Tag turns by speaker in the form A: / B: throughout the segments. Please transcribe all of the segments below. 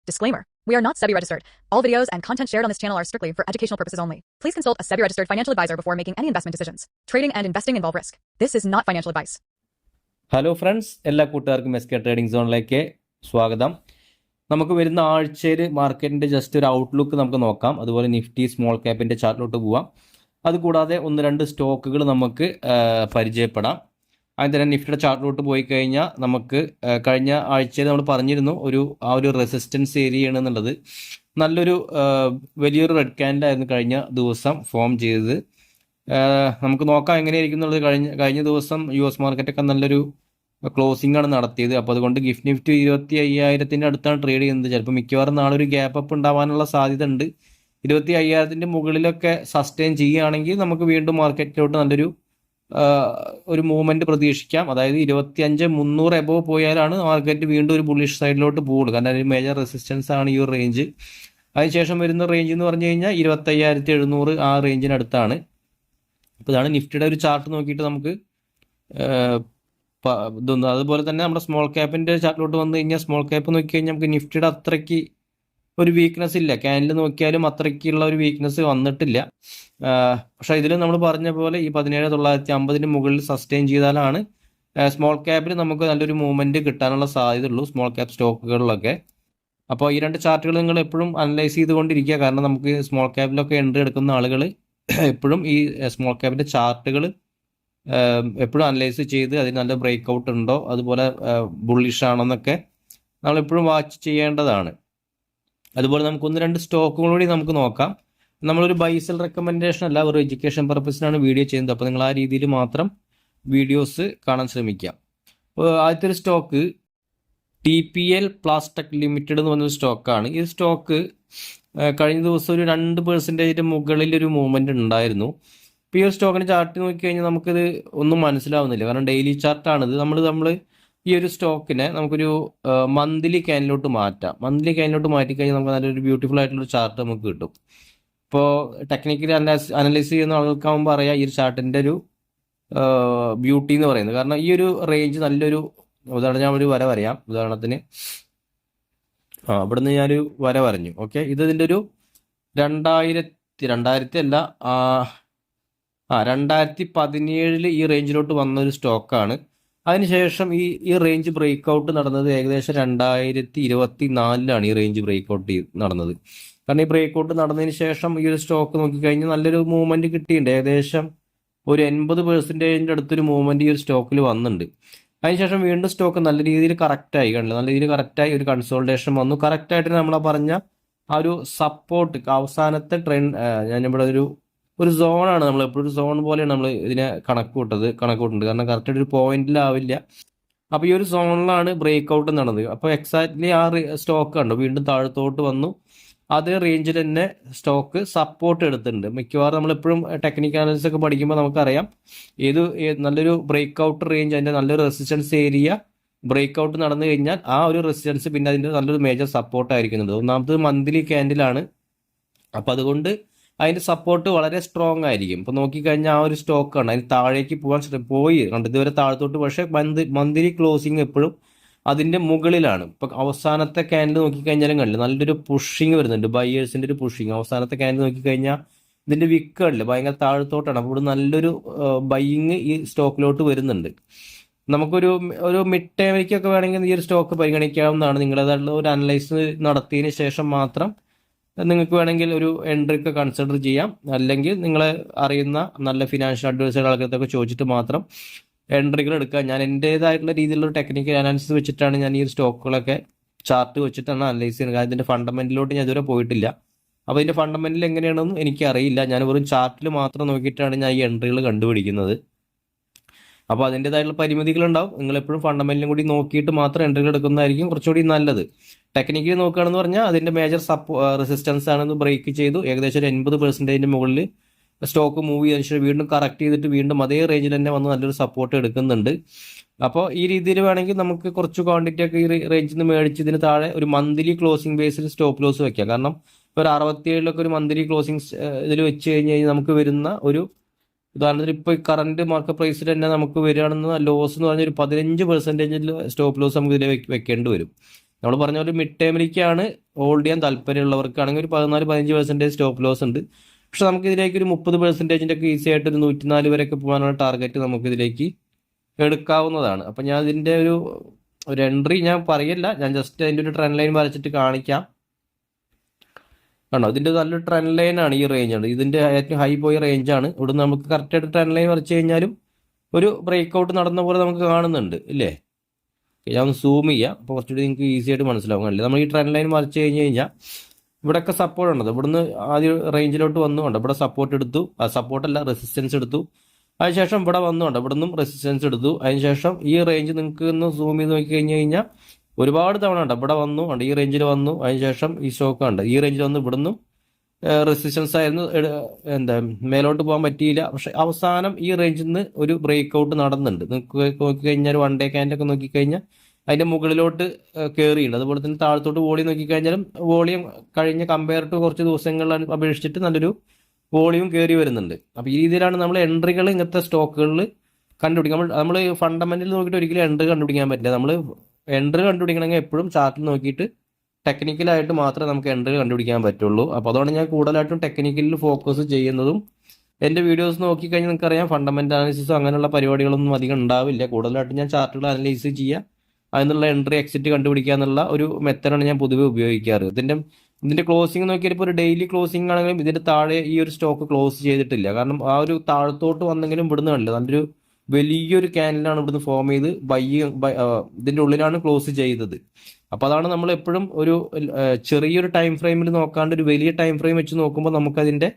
A: Disclaimer. We are not SEBI registered. All videos and content shared on this channel are strictly for educational purposes only. Please consult a SEBI registered financial advisor before making any investment decisions. Trading and investing involve risk. This is not financial advice.
B: Hello friends, എല്ലാ കൂട്ടുകാർക്കും SK trading സോണിലേക്ക് സ്വാഗതം. നമുക്ക് വരുന്ന ആഴ്ചയിൽ മാർക്കറ്റിൻ്റെ just ഒരു outlook നമുക്ക് നോക്കാം. അതുപോലെ നിഫ്റ്റി സ്മോൾ ക്യാപ്പിൻ്റെ ചാർട്ടിലോട്ട് പോവാം. അതുകൂടാതെ ഒന്ന് രണ്ട് സ്റ്റോക്കുകൾ നമുക്ക് പരിചയപ്പെടാം. അതിന് തന്നെ നിഫ്റ്റിയുടെ ചാർട്ടിലോട്ട് പോയി കഴിഞ്ഞാൽ നമുക്ക് കഴിഞ്ഞ ആഴ്ചയിൽ നമ്മൾ പറഞ്ഞിരുന്നു ആ ഒരു റെസിസ്റ്റൻസ് ഏരിയയാണ് എന്നുള്ളത്. നല്ലൊരു വലിയൊരു റെഡ് ക്യാൻഡിലായിരുന്നു കഴിഞ്ഞ ദിവസം ഫോം ചെയ്തത്. നമുക്ക് നോക്കാം എങ്ങനെയായിരിക്കും എന്നുള്ളത്. കഴിഞ്ഞ ദിവസം US മാർക്കറ്റൊക്കെ നല്ലൊരു ക്ലോസിംഗ് ആണ് നടത്തിയത്. അപ്പോൾ അതുകൊണ്ട് ഗിഫ്റ്റ് നിഫ്റ്റി 25,000 അടുത്താണ് ട്രേഡ് ചെയ്യുന്നത്. ചിലപ്പോൾ മിക്കവാറും നാളെ ഒരു ഗ്യാപ്പ് അപ്പ് ഉണ്ടാവാനുള്ള സാധ്യത ഉണ്ട്. 25,000 മുകളിലൊക്കെ സസ്റ്റെയിൻ ചെയ്യുകയാണെങ്കിൽ നമുക്ക് വീണ്ടും മാർക്കറ്റിലോട്ട് നല്ലൊരു ഒരു മൂവ്മെന്റ് പ്രതീക്ഷിക്കാം. അതായത് 25,300 എബോവ് പോയാലാണ് മാർക്കറ്റ് വീണ്ടും ഒരു ബുള്ളിഷ് സൈഡിലോട്ട് പോകുള്ളൂ. കാരണം ഒരു മേജർ റെസിസ്റ്റൻസ് ആണ് ഈ ഒരു റേഞ്ച്. അതിനുശേഷം വരുന്ന റേഞ്ച് എന്ന് പറഞ്ഞു കഴിഞ്ഞാൽ 25,700 ആ റേഞ്ചിനടുത്താണ്. അപ്പോൾ ഇതാണ് നിഫ്റ്റിയുടെ ഒരു ചാർട്ട് നോക്കിയിട്ട് നമുക്ക് ഇതൊന്നും. അതുപോലെ തന്നെ നമ്മുടെ സ്മോൾ ക്യാപ്പിൻ്റെ ചാർട്ടിലോട്ട് വന്നു കഴിഞ്ഞാൽ സ്മോൾ ക്യാപ്പ് നോക്കി കഴിഞ്ഞാൽ നമുക്ക് നിഫ്റ്റിയുടെ അത്രയ്ക്ക് ഒരു വീക്ക്നെസ് ഇല്ല. ക്യാൻഡിൽ നോക്കിയാലും അത്രയ്ക്കുള്ള ഒരു വീക്ക്നെസ് വന്നിട്ടില്ല. പക്ഷേ ഇതിൽ നമ്മൾ പറഞ്ഞ പോലെ ഈ 17,950 മുകളിൽ സസ്റ്റെയിൻ ചെയ്താലാണ് സ്മോൾ ക്യാപ്പിൽ നമുക്ക് നല്ലൊരു മൂവ്മെൻറ്റ് കിട്ടാനുള്ള സാധ്യതയുള്ളൂ, സ്മോൾ ക്യാപ്പ് സ്റ്റോക്കുകളിലൊക്കെ. അപ്പോൾ ഈ രണ്ട് ചാർട്ടുകൾ നിങ്ങൾ എപ്പോഴും അനലൈസ് ചെയ്തുകൊണ്ടിരിക്കുക. കാരണം നമുക്ക് സ്മോൾ ക്യാപ്പിലൊക്കെ എൻട്രി എടുക്കുന്ന ആളുകൾ എപ്പോഴും ഈ സ്മോൾ ക്യാപ്പിൻ്റെ ചാർട്ടുകൾ എപ്പോഴും അനലൈസ് ചെയ്ത് അതിന് നല്ല ബ്രേക്ക് ഔട്ട് ഉണ്ടോ, അതുപോലെ ബുള്ളിഷ് ആണോന്നൊക്കെ നമ്മളെപ്പോഴും വാച്ച് ചെയ്യേണ്ടതാണ്. അതുപോലെ നമുക്ക് ഒന്ന് രണ്ട് സ്റ്റോക്കുകൾ കൂടി നമുക്ക് നോക്കാം. നമ്മളൊരു ബൈസൽ റെക്കമെൻഡേഷൻ അല്ല, ഒരു എഡ്യൂക്കേഷൻ പർപ്പസിനാണ് വീഡിയോ ചെയ്യുന്നത്. അപ്പോൾ നിങ്ങൾ ആ രീതിയിൽ മാത്രം വീഡിയോസ് കാണാൻ ശ്രമിക്കാം. അപ്പോൾ ആദ്യത്തെ ഒരു സ്റ്റോക്ക് TPL പ്ലാസ്റ്റെക് ലിമിറ്റഡ് എന്ന് പറഞ്ഞൊരു സ്റ്റോക്കാണ്. ഈ സ്റ്റോക്ക് കഴിഞ്ഞ ദിവസം ഒരു 2% മുകളിലൊരു മൂവ്മെൻറ്റ് ഉണ്ടായിരുന്നു. ഇപ്പോൾ ഈ ഒരു സ്റ്റോക്കിൻ്റെ ചാർട്ട് നോക്കിക്കഴിഞ്ഞാൽ നമുക്കിത് ഒന്നും മനസ്സിലാവുന്നില്ല. കാരണം ഡെയിലി ചാർട്ടാണിത്. നമ്മൾ ഈ ഒരു സ്റ്റോക്കിനെ നമുക്കൊരു മന്ത്ലി ക്യാനിലോട്ട് മാറ്റാം. മന്ത്ലി ക്യാനിലോട്ട് മാറ്റിക്കഴിഞ്ഞാൽ നമുക്ക് നല്ലൊരു ബ്യൂട്ടിഫുൾ ആയിട്ടുള്ളൊരു ചാർട്ട് നമുക്ക് കിട്ടും. ഇപ്പോൾ ടെക്നിക്കലി അനലൈസ് ചെയ്യുന്ന ആൾക്കാവുമ്പോൾ അറിയാം ഈ ഒരു ചാർട്ടിൻ്റെ ഒരു ബ്യൂട്ടി എന്ന് പറയുന്നത്. കാരണം ഈ ഒരു റേഞ്ച് നല്ലൊരു ഉദാഹരണം ഞാൻ ഒരു വര വരയാം. ഉദാഹരണത്തിന് ഇവിടുന്ന് ഞാനൊരു വര വരഞ്ഞു. ഓക്കെ, ഇതിൻ്റെ ഒരു 2017 ഈ റേഞ്ചിലോട്ട് വന്ന ഒരു സ്റ്റോക്കാണ്. അതിനുശേഷം ഈ റേഞ്ച് ബ്രേക്ക് ഔട്ട് നടന്നത് ഏകദേശം 2024 ഈ റേഞ്ച് ബ്രേക്ക് ഔട്ട് നടന്നത്. കാരണം ഈ ബ്രേക്ക് ഔട്ട് നടന്നതിന് ശേഷം ഈ ഒരു സ്റ്റോക്ക് നോക്കിക്കഴിഞ്ഞാൽ നല്ലൊരു മൂവ്മെന്റ് കിട്ടിയിട്ടുണ്ട്. ഏകദേശം ഒരു 80% അടുത്തൊരു മൂവ്മെന്റ് ഈ ഒരു സ്റ്റോക്കിൽ വന്നിട്ടുണ്ട്. അതിനുശേഷം വീണ്ടും സ്റ്റോക്ക് നല്ല രീതിയിൽ കറക്റ്റായി കണ്ടില്ല, നല്ല രീതിയിൽ കറക്റ്റായി ഒരു കൺസോൾട്ടേഷൻ വന്നു. കറക്റ്റായിട്ട് നമ്മളെ പറഞ്ഞ ആ ഒരു സപ്പോർട്ട് അവസാനത്തെ ട്രെൻഡ് ഞാനിവിടെ ഒരു സോണാണ്, നമ്മൾ എപ്പോഴും ഒരു സോൺ പോലെയാണ് നമ്മൾ ഇതിനെ കണക്കൂട്ടുന്നത്. കാരണം കറക്റ്റായിട്ട് ഒരു പോയിന്റിലാവില്ല. അപ്പോൾ ഈ ഒരു സോണിലാണ് ബ്രേക്ക് ഔട്ട് നടന്നത്. അപ്പോൾ എക്സാക്ട്ലി ആ സ്റ്റോക്ക് കണ്ടു വീണ്ടും താഴത്തോട്ട് വന്നു. അതേ റേഞ്ചിൽ തന്നെ സ്റ്റോക്ക് സപ്പോർട്ട് എടുത്തിട്ടുണ്ട്. മിക്കവാറും നമ്മളെപ്പോഴും ടെക്നിക്കൽ അനാലിസിസ് ഒക്കെ പഠിക്കുമ്പോൾ നമുക്കറിയാം നല്ലൊരു ബ്രേക്ക് ഔട്ട് റേഞ്ച്, അതിൻ്റെ നല്ലൊരു റെസിസ്റ്റൻസ് ഏരിയ ബ്രേക്ക് ഔട്ട് നടന്നു കഴിഞ്ഞാൽ ആ ഒരു റെസിസ്റ്റൻസ് പിന്നെ അതിൻ്റെ നല്ലൊരു മേജർ സപ്പോർട്ട് ആയിരിക്കുന്നത്. ഒന്നാമത് മന്ത്ലി ക്യാൻഡിലാണ്. അപ്പോൾ അതുകൊണ്ട് അതിൻ്റെ സപ്പോർട്ട് വളരെ സ്ട്രോങ് ആയിരിക്കും. ഇപ്പോൾ നോക്കിക്കഴിഞ്ഞാൽ ആ ഒരു സ്റ്റോക്കാണ് അതിന് താഴേക്ക് പോയി കണ്ടു ഇതുവരെ താഴത്തോട്ട്. പക്ഷേ മന്ത്ലി ക്ലോസിങ് എപ്പോഴും അതിൻ്റെ മുകളിലാണ്. ഇപ്പോൾ അവസാനത്തെ ക്യാൻഡിൽ നോക്കിക്കഴിഞ്ഞാലും കണ്ടില്ല നല്ലൊരു പുഷിങ് വരുന്നുണ്ട്, ബയേഴ്സിൻ്റെ ഒരു പുഷിങ്. അവസാനത്തെ ക്യാൻഡിൽ നോക്കിക്കഴിഞ്ഞാൽ ഇതിൻ്റെ വിക്ക് കണ്ടില്ല ഭയങ്കര താഴത്തോട്ടാണ്. അപ്പോൾ ഇവിടെ നല്ലൊരു ബൈയിങ് ഈ സ്റ്റോക്കിലോട്ട് വരുന്നുണ്ട്. നമുക്കൊരു മിഡ് ടൈമിലേക്കൊക്കെ വേണമെങ്കിൽ ഈ ഒരു സ്റ്റോക്ക് പരിഗണിക്കാവുന്നതാണ്. നിങ്ങളേതായിട്ടുള്ള ഒരു അനലൈസ് നടത്തിയതിന് ശേഷം മാത്രം നിങ്ങൾക്ക് വേണമെങ്കിൽ ഒരു എൻട്രി ഒക്കെ കൺസിഡർ ചെയ്യാം. അല്ലെങ്കിൽ നിങ്ങളെ അറിയുന്ന നല്ല ഫിനാൻഷ്യൽ അഡ്വൈസറുകൾക്കൊക്കെ ചോദിച്ചിട്ട് മാത്രം എൻട്രികൾ എടുക്കുക. ഞാൻ എൻ്റേതായിട്ടുള്ള രീതിയിലുള്ള ടെക്നിക്കൽ അനാലിസിസ് വെച്ചിട്ടാണ് ഞാൻ ഈ സ്റ്റോക്കുകളൊക്കെ ചാർട്ട് വെച്ചിട്ടാണ് അനലൈസ് ചെയ്യുന്നത്. കാരണം ഇതിൻ്റെ ഫണ്ടമെന്റലിലോട്ട് ഞാൻ ഇതുവരെ പോയിട്ടില്ല. അപ്പോൾ ഇതിൻ്റെ ഫണ്ടമെന്റൽ എങ്ങനെയാണെന്നും എനിക്കറിയില്ല. ഞാൻ വെറും ചാർട്ടിൽ മാത്രം നോക്കിയിട്ടാണ് ഞാൻ ഈ എൻട്രികൾ കണ്ടുപിടിക്കുന്നത്. അപ്പോൾ അതിൻ്റെതായിട്ടുള്ള പരിമിതികളുണ്ടാവും. നിങ്ങളെപ്പോഴും ഫണ്ടമെന്റലും കൂടി നോക്കിയിട്ട് മാത്രം എൻട്രികൾ എടുക്കുന്നതായിരിക്കും കുറച്ചുകൂടി നല്ലത്. ടെക്നിക്കലി നോക്കുകയാണെന്ന് പറഞ്ഞാൽ അതിൻ്റെ മേജർ റെസിസ്റ്റൻസ് ആണെന്ന് ബ്രേക്ക് ചെയ്തു. ഏകദേശം ഒരു 80% മുകളിൽ സ്റ്റോക്ക് മൂവ് ചെയ്തതിനു ശേഷം വീണ്ടും കറക്റ്റ് ചെയ്തിട്ട് വീണ്ടും അതേ റേഞ്ചിൽ തന്നെ വന്ന് നല്ലൊരു സപ്പോർട്ട് എടുക്കുന്നുണ്ട്. അപ്പോൾ ഈ രീതിയിൽ വേണമെങ്കിൽ നമുക്ക് കുറച്ച് ക്വാണ്ടിറ്റി ഒക്കെ ഈ റേഞ്ചിൽ നിന്ന് മേടിച്ച് ഇതിന് താഴെ ഒരു മന്ത്ലി ക്ലോസിംഗ് ബേസിൽ സ്റ്റോപ്പ് ലോസ് വെക്കാം. കാരണം ഇപ്പോൾ ഒരു 67 ഒരു മന്ത്ലി ക്ലോസിംഗ് ഇതിൽ വെച്ച് കഴിഞ്ഞാൽ നമുക്ക് വരുന്ന ഒരു ഉദാഹരണത്തിന് ഇപ്പോൾ ഈ കറന്റ് മാർക്കറ്റ് പ്രൈസിൽ തന്നെ നമുക്ക് വരികയാണെന്ന് ലോസ് എന്ന് പറഞ്ഞാൽ ഒരു 15% സ്റ്റോപ്പ് ലോസ് നമുക്ക് ഇതിൽ വെക്കേണ്ടി വരും. നമ്മൾ പറഞ്ഞ പോലെ മിഡ് ടേമിലേക്കാണ് ഹോൾഡ് ചെയ്യാൻ താല്പര്യമുള്ളവർക്കാണെങ്കിൽ ഒരു 14-15% സ്റ്റോപ്പ് ലോസ് ഉണ്ട്. പക്ഷെ നമുക്ക് ഇതിലേക്ക് ഒരു 30% ഒക്കെ ഈസി ആയിട്ട് ഒരു 104 വരെയൊക്കെ പോകാനുള്ള ടാർഗറ്റ് നമുക്ക് ഇതിലേക്ക് എടുക്കാവുന്നതാണ്. അപ്പം ഞാൻ ഇതിൻ്റെ ഒരു എൻട്രി ഞാൻ പറയില്ല, ഞാൻ ജസ്റ്റ് അതിൻ്റെ ഒരു ട്രെൻഡ് ലൈൻ വരച്ചിട്ട് കാണിക്കാം. ആണോ, ഇതിൻ്റെ നല്ലൊരു ട്രെൻഡ് ലൈനാണ് ഈ റേഞ്ചാണ്, ഇതിൻ്റെ ഏറ്റവും ഹൈ പോയ റേഞ്ചാണ്. ഇവിടെ നമുക്ക് കറക്റ്റായിട്ട് ട്രെൻഡ് ലൈൻ വരച്ച് കഴിഞ്ഞാലും ഒരു ബ്രേക്ക് ഔട്ട് നടന്ന പോലെ നമുക്ക് കാണുന്നുണ്ട് ഇല്ലേ. ഞാൻ ഒന്ന് സൂം ചെയ്യാം, അപ്പോൾ കുറച്ചുകൂടി നിങ്ങൾക്ക് ഈസി ആയിട്ട് മനസ്സിലാവും. അല്ലേ, നമ്മൾ ഈ ട്രെൻഡ് ലൈൻ വരച്ച് കഴിഞ്ഞ് കഴിഞ്ഞാൽ ഇവിടെയൊക്കെ സപ്പോർട്ട് ഉണ്ടത്, ഇവിടുന്ന് ആദ്യം റേഞ്ചിലോട്ട് വന്നുകൊണ്ട് ഇവിടെ സപ്പോർട്ട് എടുത്തു, സപ്പോർട്ടല്ല റെസിസ്റ്റൻസ് എടുത്തു. അതിനുശേഷം ഇവിടെ വന്നുകൊണ്ട് ഇവിടെ നിന്നും റെസിസ്റ്റൻസ് എടുത്തു. അതിനുശേഷം ഈ റേഞ്ച് നിങ്ങൾക്ക് ഒന്ന് സൂം ചെയ്ത് നോക്കി കഴിഞ്ഞ് കഴിഞ്ഞാൽ ഒരുപാട് തവണ ഉണ്ട് ഇവിടെ വന്നു ഉണ്ട്, ഈ റേഞ്ചിൽ വന്നു. അതിനുശേഷം ഈ സ്റ്റോക്ക് ഉണ്ട്, ഈ റേഞ്ചിൽ വന്ന് ഇവിടുന്ന് റെസിസ്റ്റൻസ് ആയിരുന്നു, മേലോട്ട് പോകാൻ പറ്റിയില്ല. പക്ഷെ അവസാനം ഈ റേഞ്ചിൽ നിന്ന് ഒരു ബ്രേക്ക് ഔട്ട് നടന്നുണ്ട്. നോക്കിക്കഴിഞ്ഞാൽ 1 ഡേ ക്യാൻഡൊക്കെ നോക്കിക്കഴിഞ്ഞാൽ അതിൻ്റെ മുകളിലോട്ട് കയറിയിട്ടുണ്ട്. അതുപോലെ തന്നെ താഴത്തോട്ട് വോളിയം നോക്കിക്കഴിഞ്ഞാലും വോളിയം കഴിഞ്ഞ കമ്പയർ ടു കുറച്ച് ദിവസങ്ങളിൽ അപേക്ഷിച്ചിട്ട് നല്ലൊരു വോളിയം കയറി വരുന്നുണ്ട്. അപ്പോൾ ഈ രീതിയിലാണ് നമ്മൾ എൻട്രികൾ ഇങ്ങനത്തെ സ്റ്റോക്കുകളിൽ കണ്ടുപിടിക്കുക. നമ്മൾ ഫണ്ടമെന്റൽ നോക്കിയിട്ട് ഒരിക്കലും എൻട്രി കണ്ടുപിടിക്കാൻ പറ്റില്ല. നമ്മൾ എൻട്രി കണ്ടുപിടിക്കണമെങ്കിൽ എപ്പോഴും ചാർട്ടിൽ നോക്കിയിട്ട് ടെക്നിക്കലായിട്ട് മാത്രമേ നമുക്ക് എൻട്രി കണ്ടുപിടിക്കാൻ പറ്റുള്ളൂ. അപ്പോൾ അതുകൊണ്ട് ഞാൻ കൂടുതലായിട്ടും ടെക്നിക്കലിൽ ഫോക്കസ് ചെയ്യുന്നതും. എൻ്റെ വീഡിയോസ് നോക്കിക്കഴിഞ്ഞാൽ നിങ്ങൾക്കറിയാം ഫണ്ടമെന്റൽ അനാലിസിസോ അങ്ങനെയുള്ള പരിപാടികളൊന്നും അധികം ഉണ്ടാവില്ല. കൂടുതലായിട്ടും ഞാൻ ചാർട്ടുകൾ അനലൈസ് ചെയ്യുക, അതിനുള്ള എൻട്രി എക്സിറ്റ് കണ്ടുപിടിക്കുക എന്നുള്ള ഒരു മെത്തഡാണ് ഞാൻ പൊതുവെ ഉപയോഗിക്കാറ്. ഇതിൻ്റെ ക്ലോസിംഗ് നോക്കിയാൽ ഇപ്പോൾ ഒരു ഡെയിലി ക്ലോസിംഗ് ആണെങ്കിലും ഇതിൻ്റെ താഴെ ഈ ഒരു സ്റ്റോക്ക് ക്ലോസ് ചെയ്തിട്ടില്ല. കാരണം ആ ഒരു താഴത്തോട്ട് വന്നെങ്കിലും ഇവിടുന്ന് കണ്ടില്ല, നല്ലൊരു വലിയൊരു ക്യാൻഡിലാണ് ഇവിടുന്ന് ഫോം ചെയ്ത് ഇതിൻ്റെ ഉള്ളിലാണ് ക്ലോസ് ചെയ്തത്. അപ്പോൾ അതാണ് നമ്മൾ എപ്പോഴും ഒരു ചെറിയൊരു ടൈം ഫ്രെയിമിൽ നോക്കാണ്ട് ഒരു വലിയ ടൈം ഫ്രെയിം വെച്ച് നോക്കുമ്പോൾ നമുക്കതിൻ്റെ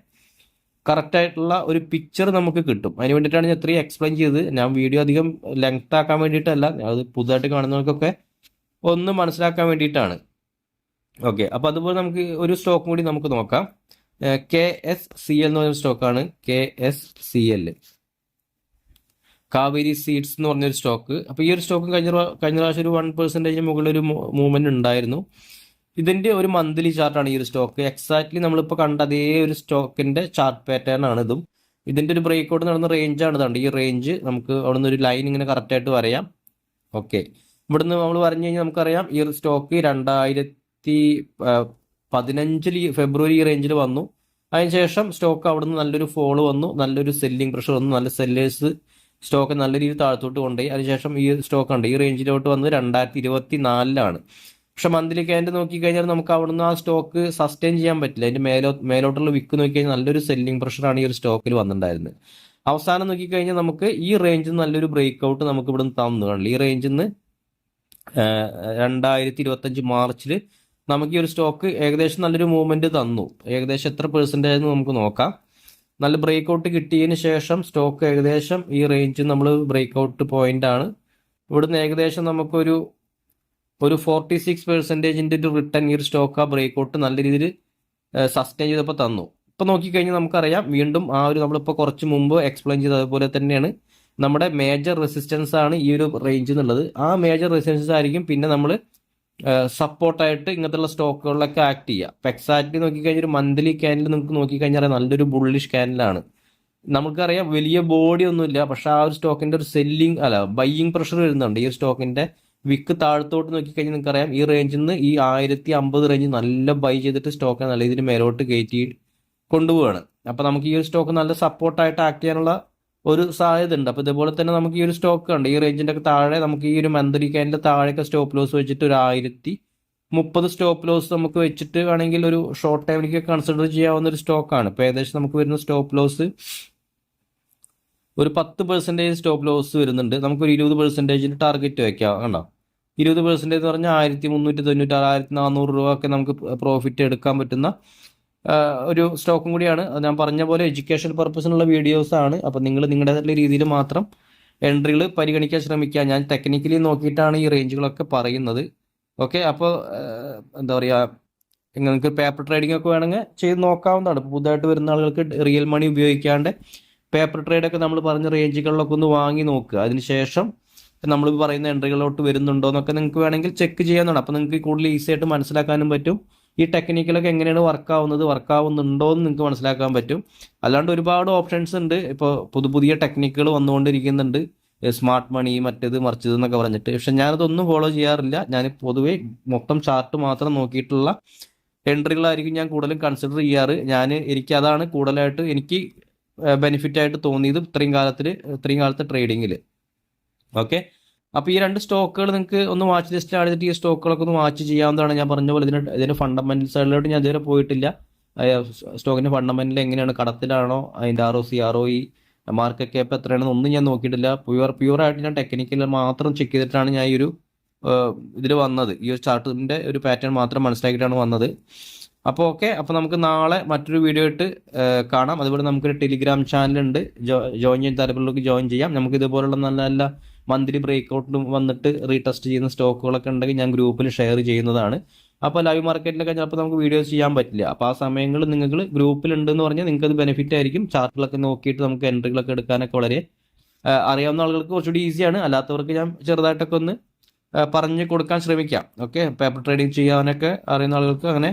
B: കറക്റ്റായിട്ടുള്ള ഒരു പിക്ചർ നമുക്ക് കിട്ടും. അതിന് വേണ്ടിയിട്ടാണ് ഞാൻ ഇത്രയും എക്സ്പ്ലെയിൻ ചെയ്തത്. ഞാൻ വീഡിയോ അധികം ലെങ്ത് ആക്കാൻ വേണ്ടിയിട്ടല്ല, അത് പുതുതായിട്ട് കാണുന്നവർക്കൊക്കെ ഒന്ന് മനസ്സിലാക്കാൻ വേണ്ടിയിട്ടാണ്. ഓക്കെ, അപ്പോൾ അതുപോലെ നമുക്ക് ഒരു സ്റ്റോക്കും കൂടി നമുക്ക് നോക്കാം. KSCL എന്ന് പറയുന്ന സ്റ്റോക്കാണ്. KSCL, കാവേരി സീഡ്സ് എന്ന് പറഞ്ഞൊരു സ്റ്റോക്ക്. അപ്പോൾ ഈ ഒരു സ്റ്റോക്ക് കഴിഞ്ഞ പ്രാവശ്യം ഒരു 1% മുകളിലൊരു മൂവ്മെന്റ് ഉണ്ടായിരുന്നു. ഇതിന്റെ ഒരു മന്ത്ലി ചാർട്ടാണ് ഈ ഒരു സ്റ്റോക്ക്. എക്സാക്ട്ലി നമ്മളിപ്പോൾ കണ്ട അതേ ഒരു സ്റ്റോക്കിന്റെ ചാർട്ട് പാറ്റേൺ ആണ് ഇതും. ഇതിന്റെ ഒരു ബ്രേക്ക് ഔട്ട് നടന്ന റേഞ്ചാണ് ഇതാണ്. ഈ റേഞ്ച് നമുക്ക് അവിടെ നിന്ന് ഒരു ലൈൻ ഇങ്ങനെ കറക്റ്റായിട്ട് വരയാം. ഓക്കെ, ഇവിടുന്ന് നമ്മൾ പറഞ്ഞു കഴിഞ്ഞാൽ നമുക്കറിയാം ഈ ഒരു സ്റ്റോക്ക് 2015 ഫെബ്രുവരി ഈ റേഞ്ചിൽ വന്നു. അതിനുശേഷം സ്റ്റോക്ക് അവിടുന്ന് നല്ലൊരു ഫോള് വന്നു, നല്ലൊരു സെല്ലിംഗ് പ്രഷർ വന്നു, നല്ല സെല്ലേഴ്സ് സ്റ്റോക്ക് നല്ല രീതിയിൽ താഴത്തോട്ട് കൊണ്ടുപോയി. അതിനുശേഷം ഈ സ്റ്റോക്ക് ഉണ്ട് ഈ റേഞ്ചിലോട്ട് വന്നത് 2024 പക്ഷെ മന്ത്ലി ക്യാൻഡ് നോക്കിക്കഴിഞ്ഞാൽ നമുക്ക് അവിടുന്ന് ആ സ്റ്റോക്ക് സസ്റ്റെയിൻ ചെയ്യാൻ പറ്റില്ല. അതിന്റെ മേലോട്ടുള്ള വിക്ക് നോക്കിക്കഴിഞ്ഞാൽ നല്ലൊരു സെല്ലിംഗ് പ്രഷറാണ് ഈ ഒരു സ്റ്റോക്കിൽ വന്നിട്ടുണ്ടായിരുന്നത്. അവസാനം നോക്കിക്കഴിഞ്ഞാൽ നമുക്ക് ഈ റേഞ്ചിൽ നിന്ന് നല്ലൊരു ബ്രേക്ക് ഔട്ട് നമുക്ക് ഇവിടുന്ന് തന്നു കാണില്ല. ഈ റേഞ്ചിൽ നിന്ന് 2025 മാർച്ചിൽ നമുക്ക് ഈ ഒരു സ്റ്റോക്ക് ഏകദേശം നല്ലൊരു മൂവ്മെന്റ് തന്നു. ഏകദേശം എത്ര പെർസെൻറ്റേജ് നമുക്ക് നോക്കാം. നല്ല ബ്രേക്ക് ഔട്ട് കിട്ടിയതിന് ശേഷം സ്റ്റോക്ക് ഏകദേശം ഈ റേഞ്ച് നമ്മൾ ബ്രേക്ക് ഔട്ട് പോയിന്റ് ആണ്. ഇവിടുന്ന് ഏകദേശം നമുക്കൊരു 46% ഒരു റിട്ടേൺ ഈ ഒരു സ്റ്റോക്ക് ആ ബ്രേക്ക് ഔട്ട് നല്ല രീതിയിൽ സസ്റ്റെയിൻ ചെയ്തപ്പോൾ തന്നു. ഇപ്പം നോക്കിക്കഴിഞ്ഞാൽ നമുക്കറിയാം വീണ്ടും ആ ഒരു നമ്മളിപ്പോൾ കുറച്ച് മുമ്പ് എക്സ്പ്ലെയിൻ ചെയ്ത അതുപോലെ തന്നെയാണ് നമ്മുടെ മേജർ റെസിസ്റ്റൻസ് ആണ് ഈ ഒരു റേഞ്ച് എന്നുള്ളത്. ആ മേജർ റെസിസ്റ്റൻസ് ആയിരിക്കും പിന്നെ നമ്മൾ സപ്പോർട്ടായിട്ട് ഇങ്ങനത്തെയുള്ള സ്റ്റോക്കുകളിലൊക്കെ ആക്ട് ചെയ്യുക. ഇപ്പം എക്സാക്ട്ലി നോക്കിക്കഴിഞ്ഞാൽ ഒരു മന്ത്ലി ക്യാൻഡിൽ നിങ്ങൾക്ക് നോക്കിക്കഴിഞ്ഞാൽ നല്ലൊരു ബുള്ളിഷ് ക്യാൻഡിലാണ്. നമുക്കറിയാം വലിയ ബോഡി ഒന്നുമില്ല, പക്ഷെ ആ ഒരു സ്റ്റോക്കിന്റെ ഒരു ബൈയിങ് പ്രഷർ വരുന്നുണ്ട്. ഈ ഒരു സ്റ്റോക്കിന്റെ വിക്ക് താഴത്തോട്ട് നോക്കിക്കഴിഞ്ഞാൽ നിങ്ങൾക്കറിയാം ഈ റേഞ്ചിൽ നിന്ന് ഈ 1050 റേഞ്ച് നല്ല ബൈ ചെയ്തിട്ട് സ്റ്റോക്കിനെ നല്ല രീതിയിൽ മേലോട്ട് കയറ്റി കൊണ്ടുപോവാണ്. അപ്പം നമുക്ക് ഈ ഒരു സ്റ്റോക്ക് നല്ല സപ്പോർട്ടായിട്ട് ആക്ട് ചെയ്യാനുള്ള ഒരു സാധ്യത ഉണ്ട്. അപ്പോൾ ഇതുപോലെ തന്നെ നമുക്ക് ഈ ഒരു സ്റ്റോക്ക് ഉണ്ട് ഈ റേഞ്ചിന്റെ ഒക്കെ താഴെ നമുക്ക് ഈ ഒരു മന്ത്ലി ക്യാൻഡിന്റെ താഴെയൊക്കെ സ്റ്റോപ്പ് ലോസ് വെച്ചിട്ട് ഒരു 1030 സ്റ്റോപ്പ് ലോസ് നമുക്ക് വെച്ചിട്ട് വേണമെങ്കിൽ ഒരു ഷോർട്ട് ടൈമിലേക്ക് കൺസിഡർ ചെയ്യാവുന്ന ഒരു സ്റ്റോക്കാണ്. ഇപ്പോൾ ഏകദേശം നമുക്ക് വരുന്ന സ്റ്റോപ്പ് ലോസ് ഒരു 10% സ്റ്റോപ്പ് ലോസ് വരുന്നുണ്ട്. നമുക്കൊരു 20% ടാർഗറ്റ് വെക്കാം. കണ്ടോ, 20% എന്ന് പറഞ്ഞാൽ 1396 1400 രൂപ ഒക്കെ നമുക്ക് പ്രോഫിറ്റ് എടുക്കാൻ പറ്റുന്ന ഒരു സ്റ്റോക്കും കൂടിയാണ്. ഞാൻ പറഞ്ഞ പോലെ എഡ്യൂക്കേഷൻ പർപ്പസിനുള്ള വീഡിയോസ് ആണ്. അപ്പം നിങ്ങൾ നിങ്ങളുടേതായിട്ടുള്ള രീതിയിൽ മാത്രം എൻട്രികൾ പരിഗണിക്കാൻ ശ്രമിക്കുക. ഞാൻ ടെക്നിക്കലി നോക്കിയിട്ടാണ് ഈ റേഞ്ചുകളൊക്കെ പറയുന്നത്. ഓക്കെ, അപ്പോൾ എന്താ പറയുക, നിങ്ങൾക്ക് പേപ്പർ ട്രേഡിംഗ് ഒക്കെ വേണമെങ്കിൽ ചെയ്ത് നോക്കാവുന്നതാണ്. പുതുതായിട്ട് വരുന്ന ആളുകൾക്ക് റിയൽ മണി ഉപയോഗിക്കാണ്ട് പേപ്പർ ട്രേഡൊക്കെ നമ്മൾ പറഞ്ഞ റേഞ്ചുകളിലൊക്കെ ഒന്ന് വാങ്ങി നോക്കുക. അതിനുശേഷം നമ്മൾ പറയുന്ന എൻട്രികളിലോട്ട് വരുന്നുണ്ടോ എന്നൊക്കെ നിങ്ങൾക്ക് വേണമെങ്കിൽ ചെക്ക് ചെയ്യാവുന്നതാണ്. അപ്പോൾ നിങ്ങൾക്ക് കൂടുതൽ ഈസി ആയിട്ട് മനസ്സിലാക്കാനും പറ്റും. ഈ ടെക്നിക്കലൊക്കെ എങ്ങനെയാണ് വർക്കാവുന്നുണ്ടോ എന്ന് നിങ്ങൾക്ക് മനസ്സിലാക്കാൻ പറ്റും. അല്ലാണ്ട് ഒരുപാട് ഓപ്ഷൻസ് ഉണ്ട്. ഇപ്പോൾ പുതിയ ടെക്നിക്കുകൾ വന്നുകൊണ്ടിരിക്കുന്നുണ്ട്. സ്മാർട്ട് മണി മറ്റേത് മറിച്ചത് എന്നൊക്കെ പറഞ്ഞിട്ട്. പക്ഷെ ഞാനതൊന്നും ഫോളോ ചെയ്യാറില്ല. ഞാൻ പൊതുവേ മൊത്തം ചാർട്ട് മാത്രം നോക്കിയിട്ടുള്ള എൻട്രികളായിരിക്കും ഞാൻ കൂടുതലും കൺസിഡർ ചെയ്യാറ്. എനിക്ക് അതാണ് കൂടുതലായിട്ട് എനിക്ക് ബെനിഫിറ്റ് ആയിട്ട് തോന്നിയത് ഇത്രയും കാലത്തെ ട്രേഡിങ്ങിൽ. ഓക്കെ, അപ്പോൾ ഈ 2 സ്റ്റോക്കുകൾ നിങ്ങൾക്ക് ഒന്ന് വാച്ച് ലിസ്റ്റ് ആയിട്ട് ഈ സ്റ്റോക്കുകളൊക്കെ ഒന്ന് വാച്ച് ചെയ്യാവുന്നതാണ്. ഞാൻ പറഞ്ഞ പോലെ ഇതിന് ഫണ്ടമെന്റൽ സൈഡിലോട്ട് ഞാൻ ഇതുവരെ പോയിട്ടില്ല. സ്റ്റോക്കിന്റെ ഫണ്ടമെന്റൽ എങ്ങനെയാണ്, കടത്തിലാണോ, അതിന്റെ ROC ROE മാർക്കറ്റ് ക്യാപ്പ് എത്രയാണെന്ന് ഒന്നും ഞാൻ നോക്കിയിട്ടില്ല. പ്യുവറായിട്ട് ഞാൻ ടെക്നിക്കൽ മാത്രം ചെക്ക് ചെയ്തിട്ടാണ് ഞാൻ ഈ ഒരു ഇതിൽ വന്നത്. ഈ ഒരു ചാർട്ടിന്റെ ഒരു പാറ്റേൺ മാത്രം മനസ്സിലാക്കിയിട്ടാണ് വന്നത്. അപ്പോൾ ഓക്കെ, അപ്പോൾ നമുക്ക് നാളെ മറ്റൊരു വീഡിയോ ആയിട്ട് കാണാം. അതുപോലെ നമുക്കൊരു ടെലിഗ്രാം ചാനലുണ്ട്, ജോയിൻ ചെയ്യാൻ താല്പര്യമുള്ളവർക്ക് ജോയിൻ ചെയ്യാം. നമുക്ക് ഇതുപോലുള്ള നല്ല നല്ല മന്ത്ലി ബ്രേക്ക്ഔട്ടിലും വന്നിട്ട് റീടെസ്റ്റ് ചെയ്യുന്ന സ്റ്റോക്കുകളൊക്കെ ഉണ്ടെങ്കിൽ ഞാൻ ഗ്രൂപ്പിൽ ഷെയർ ചെയ്യുന്നതാണ്. അപ്പോൾ ലൈവ് മാർക്കറ്റിലൊക്കെ ചിലപ്പോൾ നമുക്ക് വീഡിയോസ് ചെയ്യാൻ പറ്റില്ല. അപ്പോൾ ആ സമയങ്ങളിൽ നിങ്ങൾ ഗ്രൂപ്പിലുണ്ടെന്ന് പറഞ്ഞാൽ നിങ്ങൾക്ക് അത് ബെനിഫിറ്റ് ആയിരിക്കും. ചാർട്ടിലൊക്കെ നോക്കിയിട്ട് നമുക്ക് എൻട്രികളൊക്കെ എടുക്കാനൊക്കെ വളരെ അറിയാവുന്ന ആളുകൾക്ക് കുറച്ചുകൂടി ഈസിയാണ്. അല്ലാത്തവർക്ക് ഞാൻ ചെറുതായിട്ടൊക്കെ ഒന്ന് പറഞ്ഞു കൊടുക്കാൻ ശ്രമിക്കാം. ഓക്കെ, പേപ്പർ ട്രേഡിംഗ് ചെയ്യാനൊക്കെ അറിയുന്ന ആളുകൾക്ക് അങ്ങനെ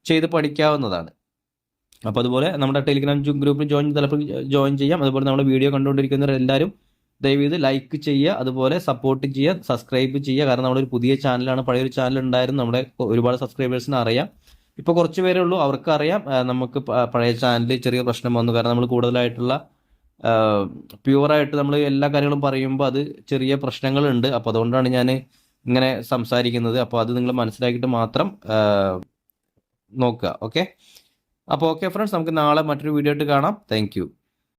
B: ചെയ്ത് പഠിക്കാവുന്നതാണ്. അപ്പോൾ അതുപോലെ നമ്മുടെ ടെലിഗ്രാം ഗ്രൂപ്പിൽ ജോയിൻ ചെയ്യാം. അതുപോലെ നമ്മുടെ വീഡിയോ കണ്ടുകൊണ്ടിരിക്കുന്നവരെല്ലാവരും ദയവീത് ലൈക്ക് ചെയ്യുക, അതുപോലെ സപ്പോർട്ട് ചെയ്യുക, സബ്സ്ക്രൈബ് ചെയ്യുക. കാരണം നമ്മളൊരു പുതിയ ചാനലാണ്, പഴയൊരു ചാനൽ ഉണ്ടായിരുന്നു, നമ്മുടെ ഒരുപാട് സബ്സ്ക്രൈബേഴ്സിന് അറിയാം. ഇപ്പോൾ കുറച്ച് പേരേ ഉള്ളൂ, അവർക്ക് അറിയാം. നമുക്ക് പഴയ ചാനലിൽ ചെറിയ പ്രശ്നം വന്നു. കാരണം നമ്മൾ കൂടുതലായിട്ടുള്ള പ്യുവറായിട്ട് നമ്മൾ എല്ലാ കാര്യങ്ങളും പറയുമ്പോൾ അത് ചെറിയ പ്രശ്നങ്ങളുണ്ട്. അപ്പോൾ അതുകൊണ്ടാണ് ഞാൻ ഇങ്ങനെ സംസാരിക്കുന്നത്. അപ്പോൾ അത് നിങ്ങൾ മനസ്സിലാക്കിയിട്ട് മാത്രം നോക്കുക. ഓക്കെ, അപ്പോൾ ഓക്കെ ഫ്രണ്ട്സ്, നമുക്ക് നാളെ മറ്റൊരു വീഡിയോ ആയിട്ട് കാണാം. താങ്ക്